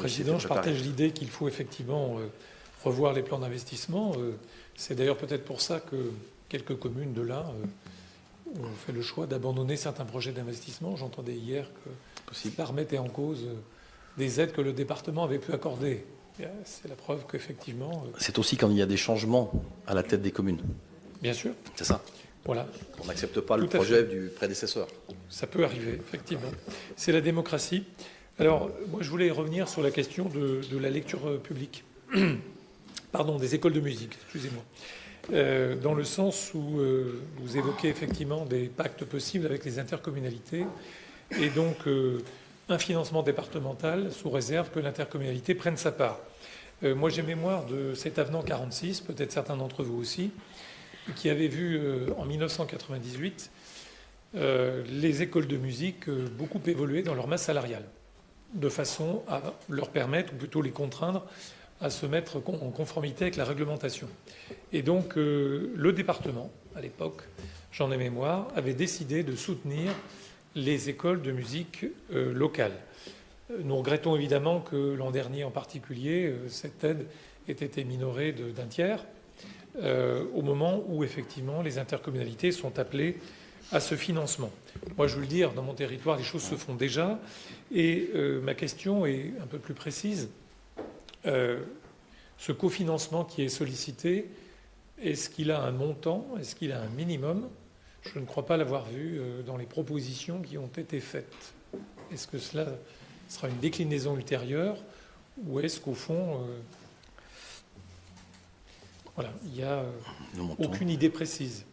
Président. Je partage l'idée qu'il faut effectivement revoir les plans d'investissement. C'est d'ailleurs peut-être pour ça que quelques communes de là ont fait le choix d'abandonner certains projets d'investissement. J'entendais hier que cela remettait en cause des aides que le département avait pu accorder. C'est la preuve qu'effectivement... C'est aussi quand il y a des changements à la tête des communes. Bien sûr. C'est ça. Voilà. On n'accepte pas le projet du prédécesseur. Ça peut arriver, effectivement. C'est la démocratie. Alors, moi, je voulais revenir sur la question de la lecture publique. Pardon, des écoles de musique, excusez-moi. Dans le sens où vous évoquez effectivement des pactes possibles avec les intercommunalités et donc un financement départemental sous réserve que l'intercommunalité prenne sa part. Moi, j'ai mémoire de cet avenant 46, peut-être certains d'entre vous aussi, qui avait vu en 1998 les écoles de musique beaucoup évoluer dans leur masse salariale, de façon à leur permettre, ou plutôt les contraindre, à se mettre en conformité avec la réglementation. Et donc le département, à l'époque, j'en ai mémoire, avait décidé de soutenir les écoles de musique locales. Nous regrettons évidemment que l'an dernier en particulier, cette aide ait été minorée d'un tiers, au moment où effectivement les intercommunalités sont appelées à ce financement. Moi, je veux le dire, dans mon territoire, les choses se font déjà. Et ma question est un peu plus précise. Ce cofinancement qui est sollicité, est-ce qu'il a un montant? Est-ce qu'il a un minimum? Je ne crois pas l'avoir vu dans les propositions qui ont été faites. Est-ce que cela sera une déclinaison ultérieure ou est-ce qu'au fond, voilà, il n'y a aucune idée précise?